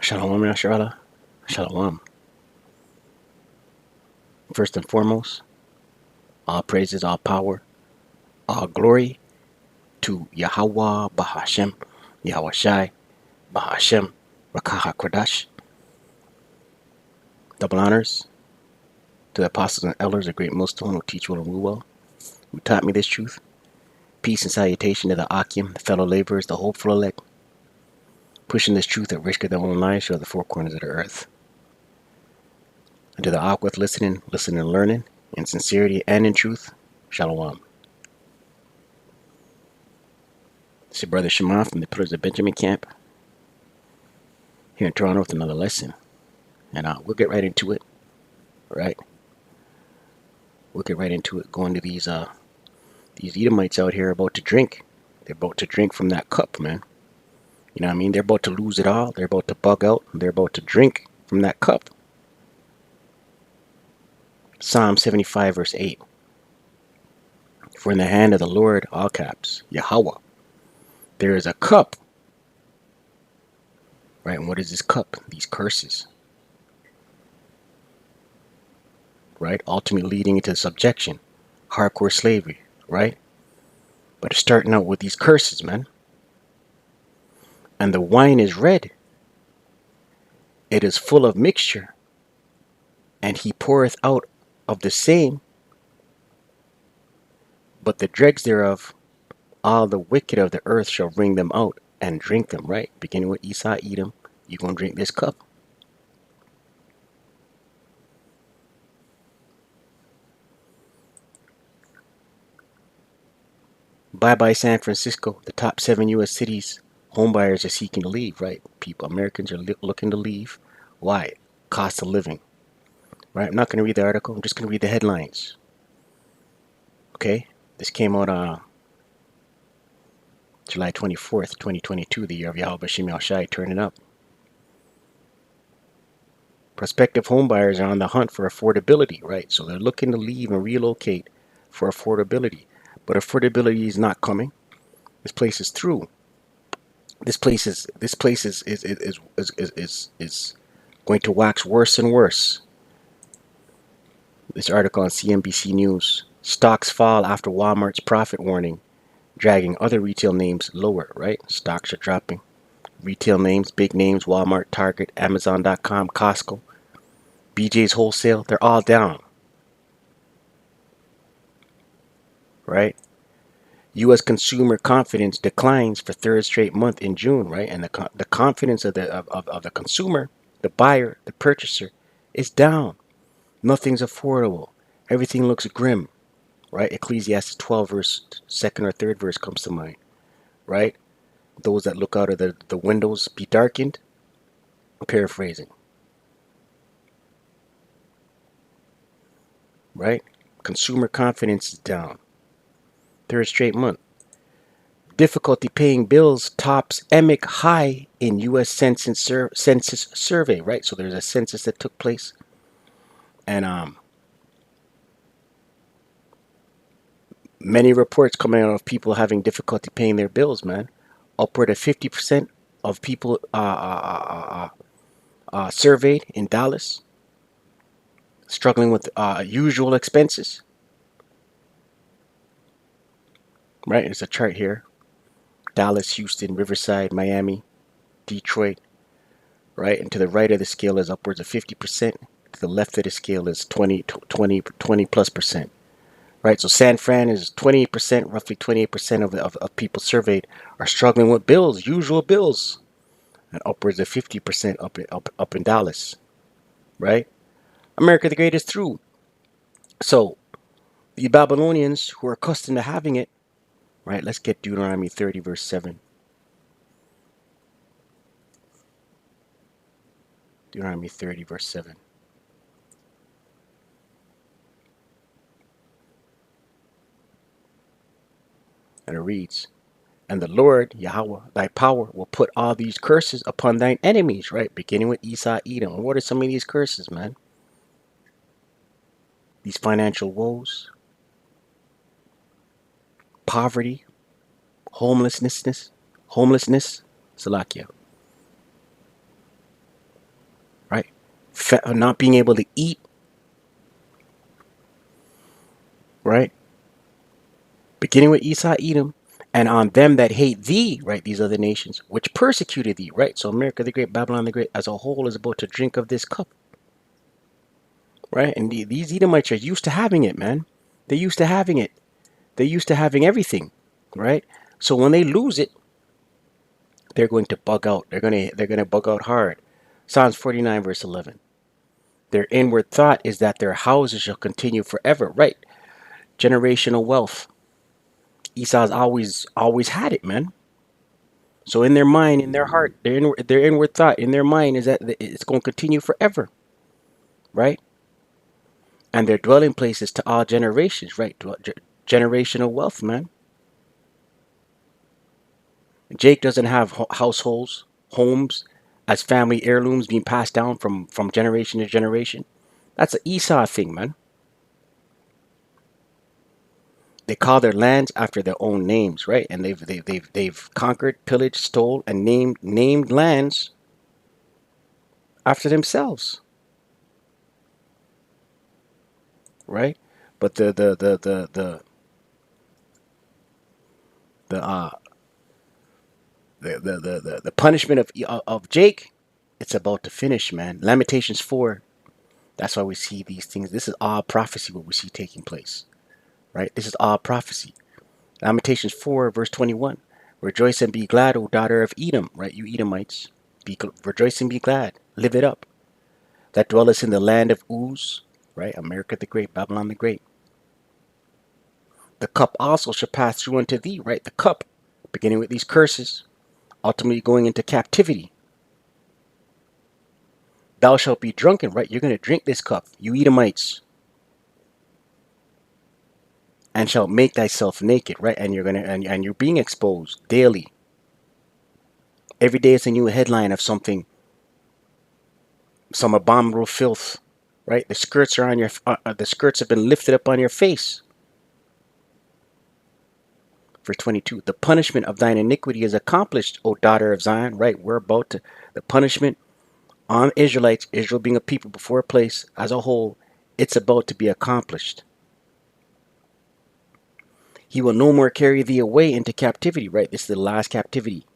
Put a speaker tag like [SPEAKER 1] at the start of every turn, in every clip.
[SPEAKER 1] Shalom, Yasharala. Shalom. First and foremost, all praises, all power, all glory to Yahweh Bahashem, Yahweh Shai, Bahashem, Rakaha Kodash. Double honors to the apostles and elders, a great millstone who teach well and rule well, who taught me this truth. Peace and salutation to the Akim, the fellow laborers, the hopeful elect, pushing this truth at risk of their own lives to the four corners of the earth. And to the Akwith listening and learning, in sincerity and in truth, Shalom. It's your brother Shema from the Pillars of Benjamin Camp here in Toronto with another lesson. And we'll get right into it, right? We'll get right into it, going to these Edomites out here about to drink. They're about to drink from that cup, man. You know what I mean? They're about to lose it all. They're about to bug out. They're about to drink from that cup. Psalm 75 verse 8. For in the hand of the Lord, all caps, Yahweh, there is a cup. Right? And what is this cup? These curses. Right? Ultimately leading into subjection. Hardcore slavery. Right? But it's starting out with these curses, man. And the wine is red. It is full of mixture. And he poureth out of the same. But the dregs thereof, all the wicked of the earth shall wring them out and drink them, right? Beginning with Esau, Edom, you're going to drink this cup. Bye-bye San Francisco, the top 7 U.S. cities, homebuyers are seeking to leave, right? Americans are looking to leave. Why? Cost of living, right? I'm not going to read the article. I'm just going to read the headlines. Okay? This came out July 24th, 2022, the year of Yahweh Bashim Shai turning up. Prospective homebuyers are on the hunt for affordability, right? So they're looking to leave and relocate for affordability. But affordability is not coming. This place is through. This place is going to wax worse and worse. This article on CNBC News. Stocks fall after Walmart's profit warning, dragging other retail names lower, right? Stocks are dropping. Retail names, big names, Walmart, Target, Amazon.com, Costco, BJ's Wholesale, they're all down. Right? U.S. consumer confidence declines for third straight month in June, right? And the confidence of the consumer, the buyer, the purchaser, is down. Nothing's affordable. Everything looks grim, right? Ecclesiastes 12 verse 2nd or 3rd verse comes to mind, right? Those that look out of the windows be darkened. Paraphrasing, right? Consumer confidence is down. Third straight month. Difficulty paying bills tops emic high in U.S. census survey, right? So there's a census that took place, and many reports coming out of people having difficulty paying their bills, man. Upward of 50% of people surveyed in Dallas struggling with usual expenses, right? There's a chart here. Dallas, Houston, Riverside, Miami, Detroit, right? And to the right of the scale is upwards of 50%. To the left of the scale is 20 plus percent, right? So San Fran is 28%, roughly 28% of people surveyed are struggling with bills, usual bills, and upwards of 50% up in Dallas, right? America the Great is through. So the Babylonians who are accustomed to having it, right? Let's get Deuteronomy 30 verse 7. Deuteronomy 30 verse 7. And it reads, and the Lord, Yahweh, thy power, will put all these curses upon thine enemies, right? Beginning with Esau, Edom. What are some of these curses, man? These financial woes, poverty, homelessness, Salakia. not being able to eat, right? Beginning with Esau, Edom, and on them that hate thee, right? These other nations, which persecuted thee, right? So America the Great, Babylon the Great, as a whole, is about to drink of this cup, right? And these Edomites are used to having it, man. They're used to having it. They're used to having everything, right? So when they lose it, they're going to bug out. They're gonna bug out hard. Psalms 49 verse 11. Their inward thought is that their houses shall continue forever, right? Generational wealth. Esau's always had it, man. So in their mind, in their heart, their inward thought, in their mind is that it's going to continue forever, right? And their dwelling places to all generations, right? Generational wealth, man. Jake doesn't have households, homes, as family heirlooms being passed down from generation to generation. That's an Esau thing, man. They call their lands after their own names, right? And they've conquered, pillaged, stole, and named lands after themselves, right? But the uh the punishment of Jake, it's about to finish, man. Lamentations 4. That's why we see these things. This is all prophecy what we see taking place, right? This is all prophecy. Lamentations 4 verse 21. Rejoice and be glad, O daughter of Edom, right? You Edomites, rejoice and be glad. Live it up. That dwelleth in the land of Uz, right? America the Great, Babylon the Great. The cup also shall pass through unto thee, right? The cup, beginning with these curses, ultimately going into captivity. Thou shalt be drunken, right? You're going to drink this cup, you Edomites, and shalt make thyself naked, right? And and you're being exposed daily. Every day it's a new headline of something, some abominable filth, right? The skirts are on your, the skirts have been lifted up on your face. Verse 22, the punishment of thine iniquity is accomplished, O daughter of Zion, right? We're about to, the punishment on Israelites, Israel being a people before a place as a whole, it's about to be accomplished. He will no more carry thee away into captivity, right? This is the last captivity.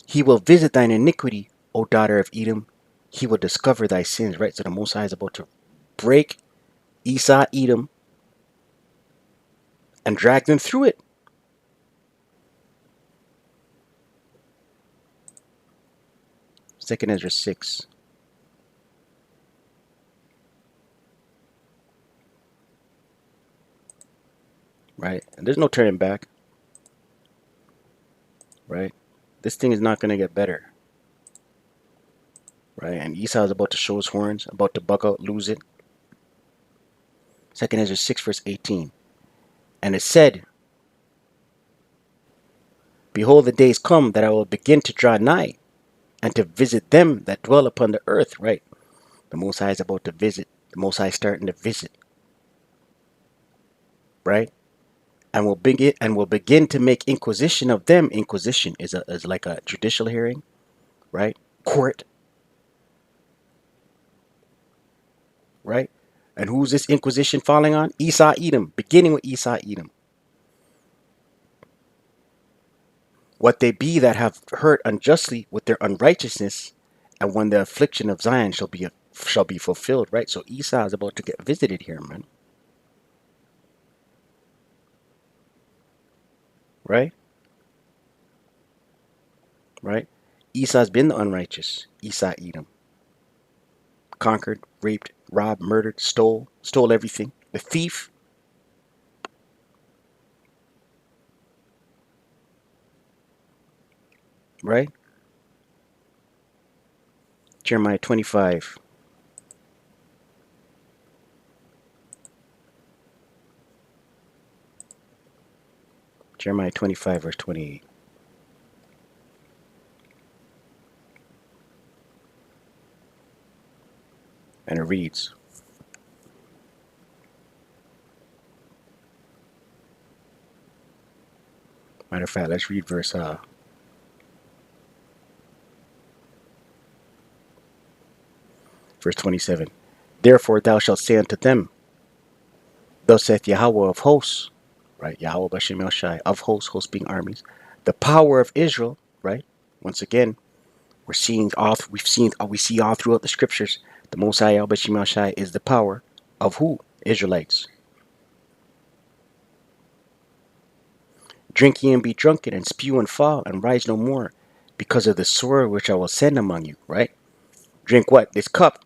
[SPEAKER 1] He will visit thine iniquity, O daughter of Edom. He will discover thy sins, right? So the Most High is about to break Esau, Edom, and drag them through it. Second Ezra 6. Right? And there's no turning back. Right? This thing is not going to get better. Right? And Esau is about to show his horns, about to buck out, lose it. Second Ezra 6 verse 18. And it said, behold, the days come that I will begin to draw nigh, and to visit them that dwell upon the earth. Right? The Most High is about to visit. The Most High is starting to visit. Right? And will begin to make inquisition of them. Inquisition is like a judicial hearing, right? Court, right? And who's this inquisition falling on? Esau, Edom, beginning with Esau, Edom. What they be that have hurt unjustly with their unrighteousness, and when the affliction of Zion shall be fulfilled, right? So Esau is about to get visited here, man. Right? Right? Esau's been the unrighteous. Esau, Edom. Conquered, raped, robbed, murdered, stole everything. The thief. Right? Jeremiah 25. Jeremiah 25 verse 28. And it reads, matter of fact, let's read verse Verse 27. Therefore thou shalt say unto them, thus saith Yahweh of hosts, right? Yahweh Bashem El Shai, of hosts, hosts being armies. The power of Israel, right? Once again, we see all throughout the scriptures, the Most High Yahweh Bashem El Shai is the power of who? Israelites. Drink ye and be drunken, and spew and fall, and rise no more, because of the sword which I will send among you, right? Drink what? This cup.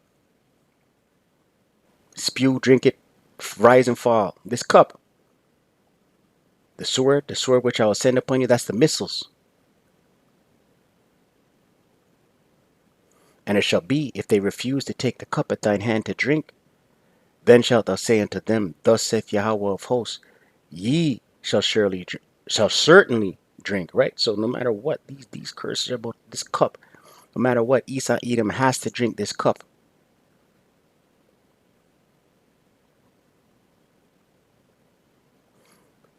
[SPEAKER 1] Spew, drink it, rise and fall. This cup. The sword which I will send upon you, that's the missiles. And it shall be, if they refuse to take the cup at thine hand to drink, then shalt thou say unto them, thus saith Yahweh of hosts, ye shall certainly drink, right? So no matter what, these curses are about this cup. No matter what, Esau Edom has to drink this cup.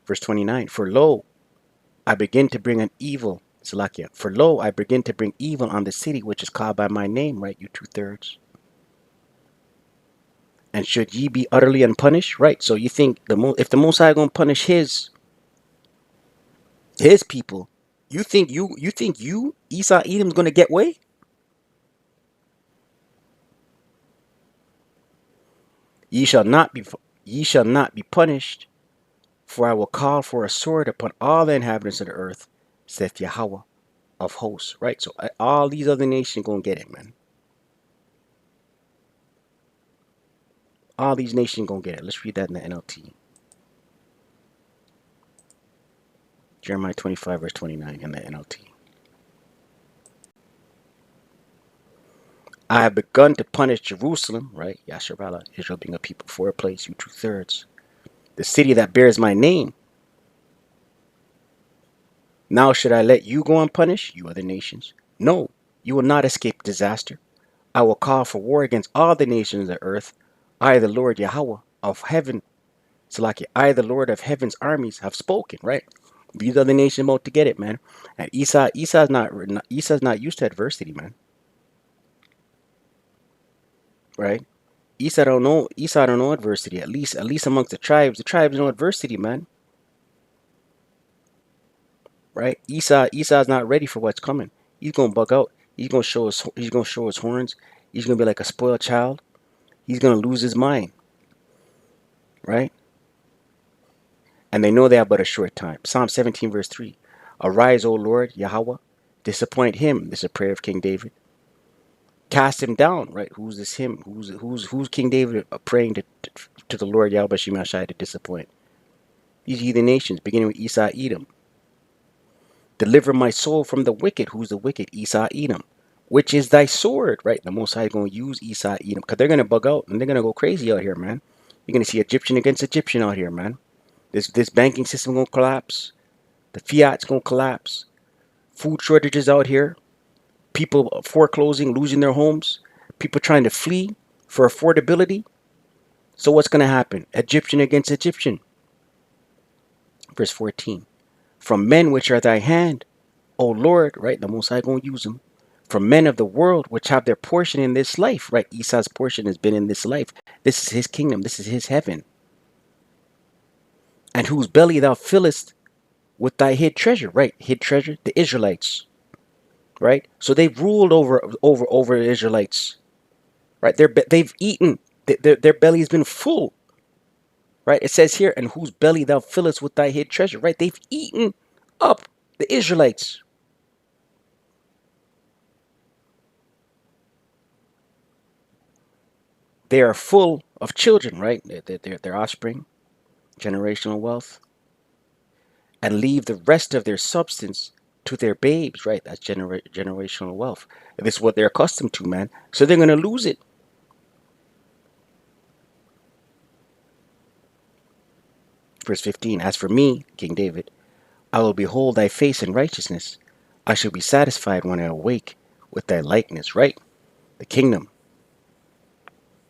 [SPEAKER 1] Verse 29, for lo, I begin to bring an evil, Salakia, for lo, I begin to bring evil on the city which is called by my name, right, you two-thirds. And should ye be utterly unpunished, right? So you think if the Most High gonna punish his people, you think Esau Edom's gonna get way? Ye shall not be punished, for I will call for a sword upon all the inhabitants of the earth, saith Yahweh of hosts, right? So all these other nations gonna get it, man. All these nations gonna get it. Let's read that in the NLT. Jeremiah 25 verse 29 in the NLT. I have begun to punish Jerusalem, right? Yasharala, Israel being a people for a place, you two-thirds. The city that bears my name. Now should I let you go unpunished, you other nations? No, you will not escape disaster. I will call for war against all the nations of the earth. I, the Lord Yahweh of heaven, Salaki, I, the Lord of heaven's armies, have spoken, right? These other nations about to get it, man. And Esau's not used to adversity, man. Right? Esau don't know adversity. At least amongst the tribes know adversity, man. Right? Esau's not ready for what's coming. He's gonna bug out. He's gonna show his horns. He's gonna be like a spoiled child. He's gonna lose his mind. Right? And they know they have but a short time. Psalm 17 verse 3. Arise, O Lord Yahweh, disappoint him. This is a prayer of King David. Cast him down, right? Who's this him? Who's King David praying to the Lord Yahweh Shemashai to disappoint? These heathen nations, beginning with Esau Edom. Deliver my soul from the wicked. Who's the wicked? Esau Edom. Which is thy sword, right? The Most High is going to use Esau Edom because they're going to bug out and they're going to go crazy out here, man. You're going to see Egyptian against Egyptian out here, man. This banking system going to collapse. The fiat's going to collapse. Food shortages out here. People foreclosing, losing their homes. People trying to flee for affordability. So what's going to happen? Egyptian against Egyptian. Verse 14. From men which are thy hand, O Lord, right? The Most High going to use them. From men of the world which have their portion in this life, right? Esau's portion has been in this life. This is his kingdom. This is his heaven. And whose belly thou fillest with thy hid treasure, right? Hid treasure, the Israelites, right? So they've ruled over the Israelites, right? They've eaten. Their belly has been full, right? It says here, and whose belly thou fillest with thy hid treasure, right? They've eaten up the Israelites. They are full of children, right? Their offspring, generational wealth, and leave the rest of their substance to their babes, right? That's generational wealth. This is what they're accustomed to, man. So they're going to lose it. Verse 15, as for me, King David, I will behold thy face in righteousness. I shall be satisfied when I awake with thy likeness, right? The kingdom.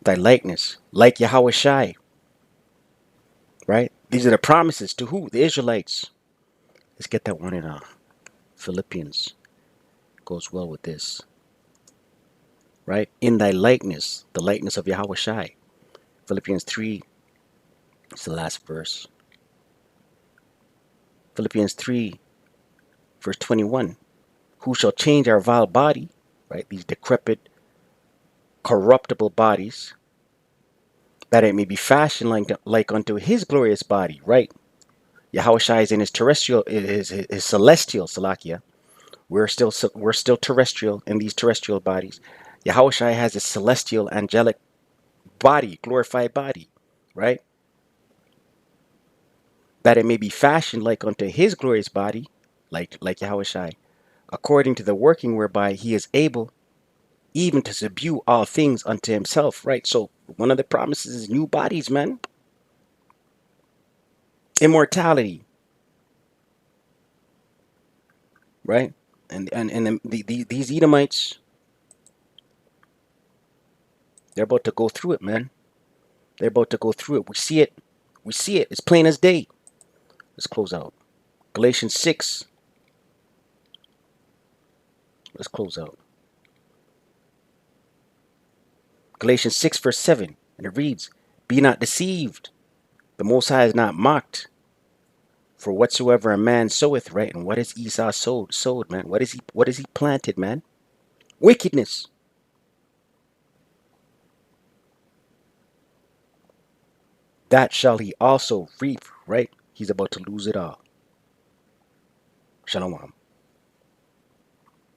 [SPEAKER 1] Thy likeness, like Yahweh Shai, right? These are the promises to who? The Israelites. Let's get that one in Philippians. Goes well with this. right? In thy likeness, the likeness of Yahweh Shai. Philippians 3 is the last verse. Philippians 3, verse 21. Who shall change our vile body, right? These decrepit, corruptible bodies, that it may be fashioned like unto his glorious body, right? Yahweh Shai is in his terrestrial, his celestial, Salakia. We're still terrestrial in these terrestrial bodies. Yahweh Shai has a celestial, angelic body, glorified body, right? That it may be fashioned like unto his glorious body, like Yahweh Shai, according to the working whereby he is able even to subdue all things unto himself, right? So one of the promises is new bodies, man. Immortality, right? And these Edomites, they're about to go through it, man. They're about to go through it. We see it. We see it. It's plain as day. Let's close out. Galatians 6. Let's close out. Galatians 6, verse 7. And it reads, be not deceived. The Most High is not mocked. For whatsoever a man soweth, right? And what is Esau sowed, man? What is he planted, man? Wickedness. That shall he also reap, right? He's about to lose it all. Shalom.